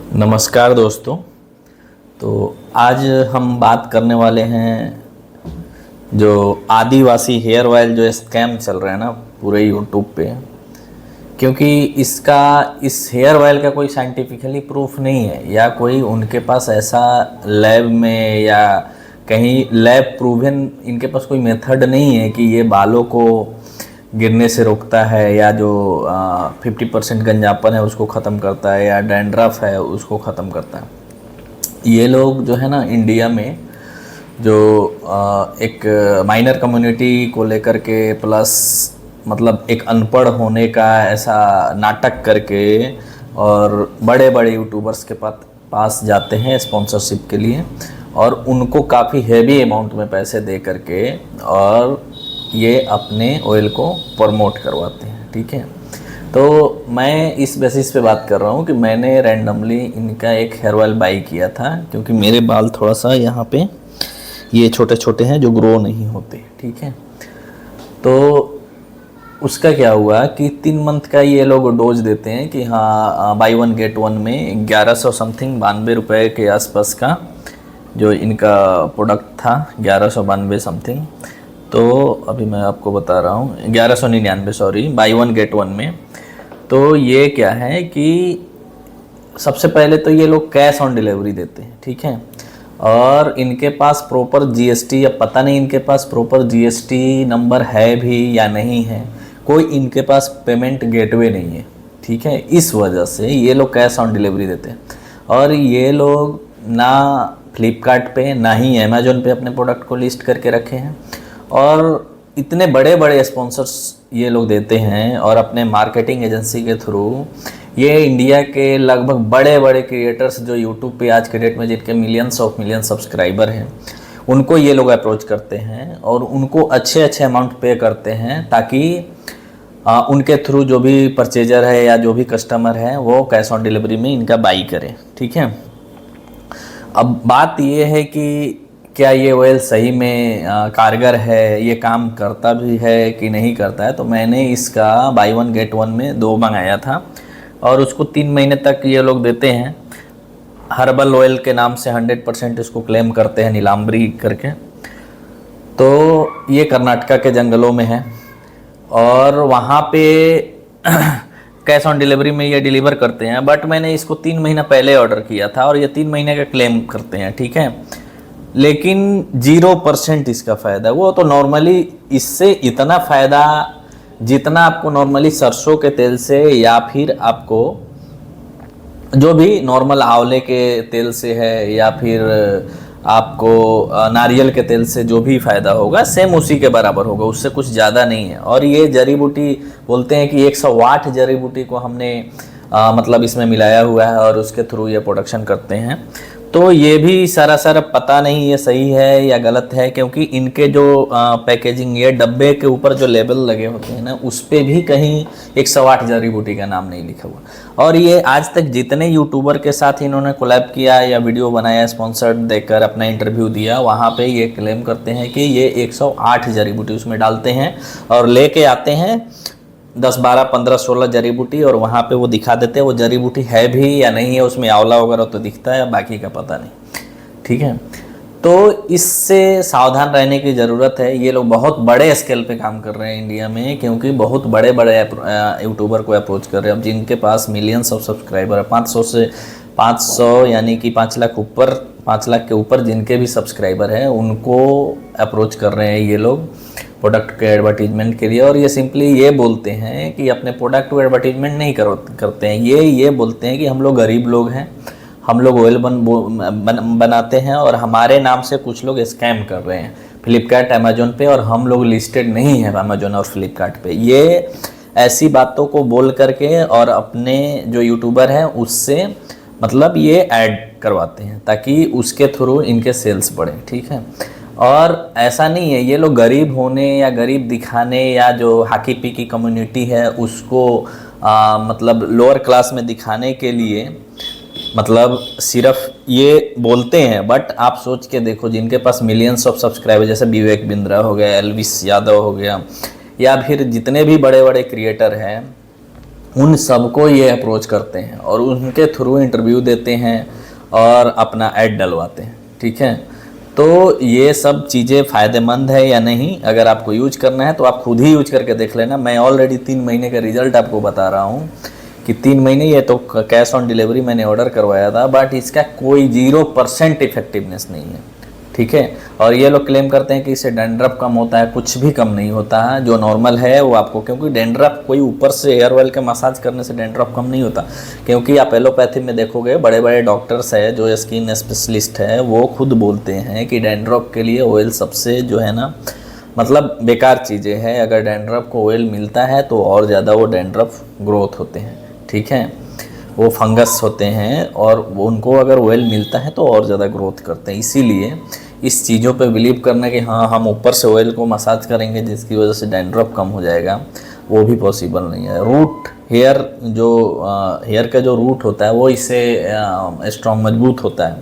नमस्कार दोस्तों। तो आज हम बात करने वाले हैं जो आदिवासी हेयर ऑयल जो स्कैम चल रहा है ना पूरे यूट्यूब पे। क्योंकि इस हेयर ऑयल का कोई साइंटिफिकली प्रूफ नहीं है या कोई उनके पास ऐसा लैब में या कहीं लैब प्रूवन इनके पास कोई मेथड नहीं है कि ये बालों को गिरने से रोकता है या जो 50% गंजापन है उसको ख़त्म करता है या डैंड्रफ है उसको ख़त्म करता है। ये लोग जो है ना इंडिया में जो एक माइनर कम्युनिटी को लेकर के प्लस मतलब एक अनपढ़ होने का ऐसा नाटक करके और बड़े बड़े यूट्यूबर्स के पास जाते हैं स्पॉन्सरशिप के लिए और उनको काफ़ी हैवी अमाउंट में पैसे दे करके और ये अपने ऑयल को प्रमोट करवाते हैं। ठीक है, तो मैं इस बेसिस पे बात कर रहा हूँ कि मैंने रैंडमली इनका एक हेयर ऑयल बाई किया था क्योंकि मेरे बाल थोड़ा सा यहाँ पे ये छोटे छोटे हैं जो ग्रो नहीं होते। ठीक है, तो उसका क्या हुआ कि 3 मंथ का ये लोग डोज देते हैं कि हाँ बाई 1 गेट 1 में 1100 समथिंग 92 रुपये के आसपास का जो इनका प्रोडक्ट था 1192 समथिंग। तो अभी मैं आपको बता रहा हूँ 1199 सॉरी बाई 1 गेट 1 में। तो ये क्या है कि सबसे पहले तो ये लोग कैश ऑन डिलीवरी देते हैं। ठीक है, और इनके पास प्रॉपर जीएसटी या पता नहीं इनके पास प्रॉपर जीएसटी नंबर है भी या नहीं है, कोई इनके पास पेमेंट गेटवे नहीं है। ठीक है, इस वजह से ये लोग कैश ऑन डिलीवरी देते हैं और ये लोग ना फ्लिपकार्ट पे ना ही अमेजोन पे अपने प्रोडक्ट को लिस्ट करके रखे हैं और इतने बड़े बड़े स्पॉन्सर्स ये लोग देते हैं और अपने मार्केटिंग एजेंसी के थ्रू ये इंडिया के लगभग बड़े बड़े क्रिएटर्स जो यूट्यूब पे आज के डेट में जिनके मिलियंस ऑफ मिलियन सब्सक्राइबर हैं उनको ये लोग अप्रोच करते हैं और उनको अच्छे अच्छे अमाउंट पे करते हैं ताकि उनके थ्रू जो भी परचेजर है या जो भी कस्टमर है वो कैश ऑन डिलीवरी में इनका बाई करें। ठीक है, अब बात ये है कि क्या ये ऑयल सही में कारगर है, ये काम करता भी है कि नहीं करता है। तो मैंने इसका बाई 1 गेट 1 में 2 मंगाया था और उसको 3 महीने तक ये लोग देते हैं। हर्बल ऑयल के नाम से 100% इसको क्लेम करते हैं नीलाम्बरी करके। तो ये कर्नाटका के जंगलों में है और वहाँ पे कैश ऑन डिलीवरी में ये डिलीवर करते हैं। बट मैंने इसको 3 महीना पहले ऑर्डर किया था और ये 3 महीने का क्लेम करते हैं। ठीक है, लेकिन 0% इसका फ़ायदा। वो तो नॉर्मली इससे इतना फ़ायदा जितना आपको नॉर्मली सरसों के तेल से या फिर आपको जो भी नॉर्मल आंवले के तेल से है या फिर आपको नारियल के तेल से जो भी फ़ायदा होगा सेम उसी के बराबर होगा, उससे कुछ ज़्यादा नहीं है। और ये जड़ी बूटी बोलते हैं कि 108 जड़ी बूटी को हमने मतलब इसमें मिलाया हुआ है और उसके थ्रू ये प्रोडक्शन करते हैं। तो ये भी सरासर पता नहीं ये सही है या गलत है क्योंकि इनके जो पैकेजिंग ये डब्बे के ऊपर जो लेबल लगे होते हैं ना उस पर भी कहीं 108 जड़ी बूटी का नाम नहीं लिखा हुआ। और ये आज तक जितने यूट्यूबर के साथ इन्होंने कोलैब किया या वीडियो बनाया स्पॉन्सर्ड देकर अपना इंटरव्यू दिया वहाँ पे ये क्लेम करते हैं कि ये 108 जड़ी बूटी उसमें डालते हैं और लेके आते हैं 10, 12, 15, 16 जड़ी बूटी और वहाँ पे वो दिखा देते हैं वो जड़ी बूटी है भी या नहीं है, उसमें आंवला वगैरह तो दिखता है, बाकी का पता नहीं। ठीक है, तो इससे सावधान रहने की ज़रूरत है। ये लोग बहुत बड़े स्केल पे काम कर रहे हैं इंडिया में क्योंकि बहुत बड़े बड़े यूट्यूबर को अप्रोच कर रहे हैं। अब जिनके पास मिलियंस ऑफ सब्सक्राइबर है 500 यानी कि 5 लाख ऊपर 5 लाख के ऊपर जिनके भी सब्सक्राइबर हैं उनको अप्रोच कर रहे हैं ये लोग प्रोडक्ट के एडवर्टीजमेंट के लिए। और ये सिंपली ये बोलते हैं कि अपने प्रोडक्ट को एडवर्टीजमेंट नहीं करते हैं, ये बोलते हैं कि हम लोग गरीब लोग हैं, हम लोग ऑयल बनाते हैं और हमारे नाम से कुछ लोग स्कैम कर रहे हैं फ्लिपकार्ट अमेजोन पे और हम लोग लिस्टेड नहीं है अमेजोन और फ्लिपकार्ट पे। ये ऐसी बातों को बोल करके और अपने जो यूट्यूबर हैं उससे मतलब ये ऐड करवाते हैं ताकि उसके थ्रू इनके सेल्स बढ़े। ठीक है, और ऐसा नहीं है ये लोग गरीब होने या गरीब दिखाने या जो हाकी पीकी कम्युनिटी है उसको मतलब लोअर क्लास में दिखाने के लिए मतलब सिर्फ ये बोलते हैं। बट आप सोच के देखो जिनके पास मिलियंस ऑफ सब्सक्राइबर जैसे विवेक बिंद्रा हो गया, एल्विस यादव हो गया या फिर जितने भी बड़े बड़े क्रिएटर हैं उन सबको ये अप्रोच करते हैं और उनके थ्रू इंटरव्यू देते हैं और अपना ऐड डलवाते हैं। ठीक है, तो ये सब चीज़ें फ़ायदेमंद है या नहीं, अगर आपको यूज करना है तो आप खुद ही यूज करके देख लेना। मैं ऑलरेडी 3 महीने का रिजल्ट आपको बता रहा हूँ कि 3 महीने, ये तो कैश ऑन डिलीवरी मैंने ऑर्डर करवाया था, बट इसका कोई 0% इफेक्टिवनेस नहीं है। ठीक है, और ये लोग क्लेम करते हैं कि इससे डैंड्रफ कम होता है, कुछ भी कम नहीं होता है। जो नॉर्मल है वो आपको, क्योंकि डैंड्रफ कोई ऊपर से हेयर ऑयल का मसाज करने से डैंड्रफ कम नहीं होता, क्योंकि आप एलोपैथी में देखोगे बड़े बड़े डॉक्टर्स है जो स्किन स्पेशलिस्ट है, वो खुद बोलते हैं कि डैंड्रफ के लिए ऑयल सबसे जो है ना, मतलब बेकार चीज़ें हैं। अगर डैंड्रफ को ऑयल मिलता है तो और ज़्यादा वो डैंड्रफ ग्रोथ होते हैं। ठीक है, वो फंगस होते हैं और वो उनको अगर ऑयल मिलता है तो और ज़्यादा ग्रोथ करते हैं। इसीलिए इस चीज़ों पे बिलीव करना कि हाँ हम ऊपर से ऑयल को मसाज करेंगे जिसकी वजह से डैंड्रफ कम हो जाएगा, वो भी पॉसिबल नहीं है। रूट हेयर जो हेयर का जो रूट होता है वो इससे स्ट्रॉन्ग मजबूत होता है,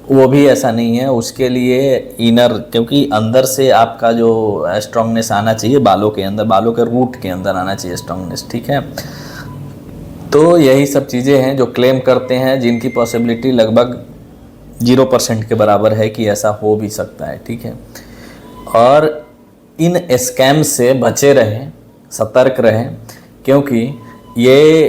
वो भी ऐसा नहीं है। उसके लिए इनर, क्योंकि अंदर से आपका जो स्ट्रॉन्गनेस आना चाहिए बालों के अंदर, बालों के रूट के अंदर आना चाहिए स्ट्रॉन्गनेस। ठीक है, तो यही सब चीज़ें हैं जो क्लेम करते हैं, जिनकी पॉसिबिलिटी लगभग 0% के बराबर है कि ऐसा हो भी सकता है। ठीक है, और इन स्कैम से बचे रहें, सतर्क रहें, क्योंकि ये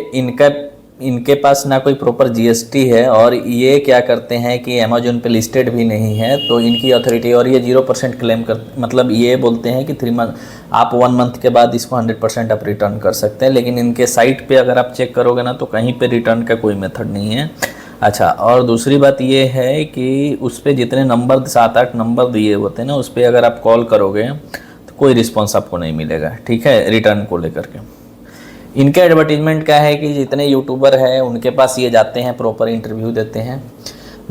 इनके पास ना कोई प्रॉपर जीएसटी है और ये क्या करते हैं कि अमेजोन पे लिस्टेड भी नहीं है, तो इनकी अथॉरिटी, और ये 0% क्लेम कर, मतलब ये बोलते हैं कि 3 मंथ, आप 1 मंथ के बाद इसको 100% आप रिटर्न कर सकते हैं, लेकिन इनके साइट पे अगर आप चेक करोगे ना तो कहीं पे रिटर्न का कोई मेथड नहीं है। अच्छा, और दूसरी बात ये है कि उस पर जितने नंबर 7-8 नंबर दिए होते हैं ना, उस पर अगर आप कॉल करोगे तो कोई रिस्पॉन्स आपको नहीं मिलेगा। ठीक है, रिटर्न को लेकर के इनके एडवर्टीजमेंट क्या है कि जितने यूट्यूबर हैं उनके पास ये जाते हैं, प्रॉपर इंटरव्यू देते हैं,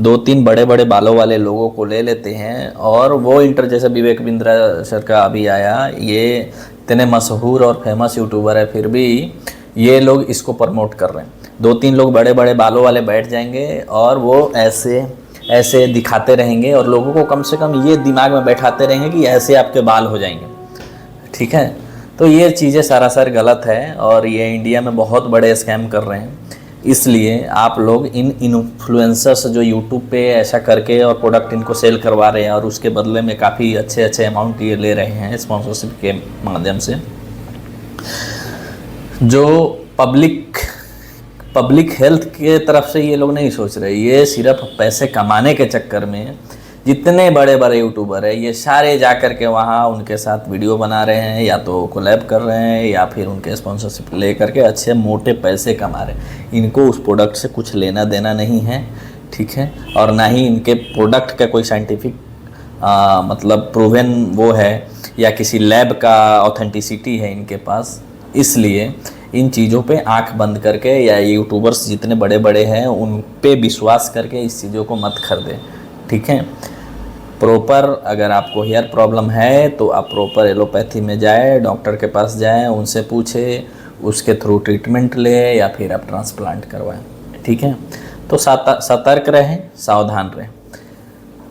2-3 बड़े बड़े बालों वाले लोगों को ले लेते हैं और वो जैसे विवेक बिंद्रा सर का अभी आया, ये इतने मशहूर और फेमस यूट्यूबर है, फिर भी ये लोग इसको प्रमोट कर रहे हैं। 2-3 लोग बड़े बड़े बालों वाले बैठ जाएंगे और वो ऐसे ऐसे दिखाते रहेंगे और लोगों को कम से कम ये दिमाग में बैठाते रहेंगे कि ऐसे आपके बाल हो जाएंगे। ठीक है, तो ये चीज़ें सरासर गलत है और ये इंडिया में बहुत बड़े स्कैम कर रहे हैं। इसलिए आप लोग इन इन्फ्लुएंसर्स जो यूट्यूब पे ऐसा करके और प्रोडक्ट इनको सेल करवा रहे हैं और उसके बदले में काफ़ी अच्छे अमाउंट ये ले रहे हैं स्पॉन्सरशिप के माध्यम से, जो पब्लिक हेल्थ के तरफ से ये लोग नहीं सोच रहे। ये सिर्फ पैसे कमाने के चक्कर में जितने बड़े बड़े यूट्यूबर हैं ये सारे जा कर के वहाँ उनके साथ वीडियो बना रहे हैं, या तो कोलैब कर रहे हैं या फिर उनके स्पॉन्सरशिप ले करके अच्छे मोटे पैसे कमा रहे हैं। इनको उस प्रोडक्ट से कुछ लेना देना नहीं है। ठीक है, और ना ही इनके प्रोडक्ट का कोई साइंटिफिक मतलब प्रूवन वो है या किसी लैब का ऑथेंटिसिटी है इनके पास। इसलिए इन चीज़ों पे आंख बंद करके, या यूट्यूबर्स जितने बड़े बड़े हैं उन पे विश्वास करके इस चीज़ों को मत खरीदें। ठीक है, प्रॉपर अगर आपको हेयर प्रॉब्लम है तो आप प्रॉपर एलोपैथी में जाए, डॉक्टर के पास जाएं, उनसे पूछे, उसके थ्रू ट्रीटमेंट ले या फिर आप ट्रांसप्लांट करवाएं। ठीक है, तो सतर्क रहें, सावधान रहें।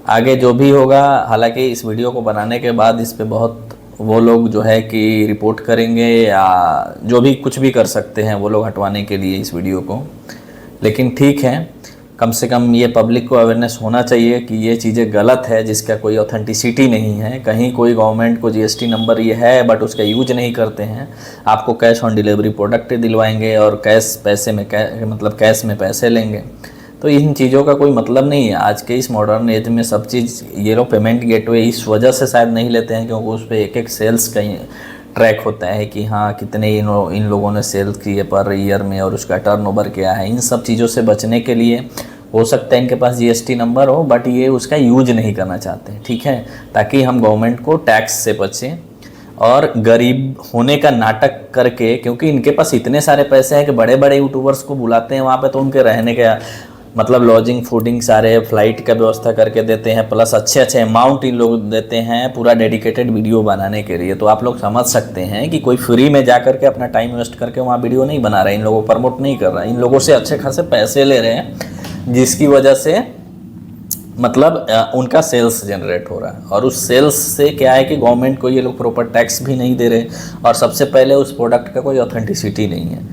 आगे जो भी होगा, हालांकि इस वीडियो को बनाने के बाद इस पे बहुत वो लोग जो है कि रिपोर्ट करेंगे या जो भी कुछ भी कर सकते हैं वो लोग हटवाने के लिए इस वीडियो को, लेकिन ठीक है, कम से कम ये पब्लिक को अवेयरनेस होना चाहिए कि ये चीज़ें गलत है जिसका कोई ऑथेंटिसिटी नहीं है। कहीं कोई गवर्नमेंट को जीएसटी नंबर ये है बट उसका यूज नहीं करते हैं, आपको कैश ऑन डिलीवरी प्रोडक्ट दिलवाएंगे और कैश में पैसे लेंगे। तो इन चीज़ों का कोई मतलब नहीं है। आज के इस मॉडर्न एज में सब चीज़ ये लोग पेमेंट गेटवे इस वजह से शायद नहीं लेते हैं क्योंकि उस पर एक सेल्स कहीं ट्रैक होता है कि हाँ कितने इन लोगों ने सेल्स किए पर ईयर में और उसका टर्नओवर क्या है। इन सब चीज़ों से बचने के लिए हो सकता है इनके पास जीएसटी नंबर हो बट ये उसका यूज नहीं करना चाहते हैं। ठीक है, ताकि हम गवर्नमेंट को टैक्स से बचें और गरीब होने का नाटक करके, क्योंकि इनके पास इतने सारे पैसे हैं कि बड़े बड़े यूट्यूबर्स को बुलाते हैं वहाँ पे, तो उनके रहने का मतलब लॉजिंग फूडिंग सारे फ्लाइट का व्यवस्था करके देते हैं, प्लस अच्छे अमाउंट इन लोग देते हैं पूरा डेडिकेटेड वीडियो बनाने के लिए। तो आप लोग समझ सकते हैं कि कोई फ्री में जा करके अपना टाइम वेस्ट करके वहाँ वीडियो नहीं बना रहे, इन लोगों को प्रमोट नहीं कर रहा है, इन लोगों से अच्छे खासे पैसे ले रहे हैं जिसकी वजह से मतलब उनका सेल्स जनरेट हो रहा है। और उस सेल्स से क्या है कि गवर्नमेंट को ये लोग प्रॉपर टैक्स भी नहीं दे रहे और सबसे पहले उस प्रोडक्ट का कोई ऑथेंटिसिटी नहीं है।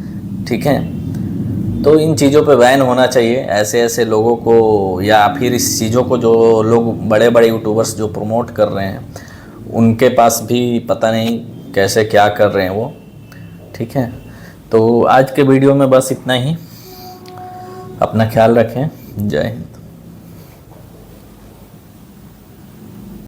ठीक है। तो इन चीज़ों पे बैन होना चाहिए, ऐसे ऐसे लोगों को, या फिर इस चीज़ों को जो लोग बड़े बड़े यूट्यूबर्स जो प्रमोट कर रहे हैं उनके पास भी पता नहीं कैसे क्या कर रहे हैं वो, ठीक है। तो आज के वीडियो में बस इतना ही। अपना ख्याल रखें। जय हिंद।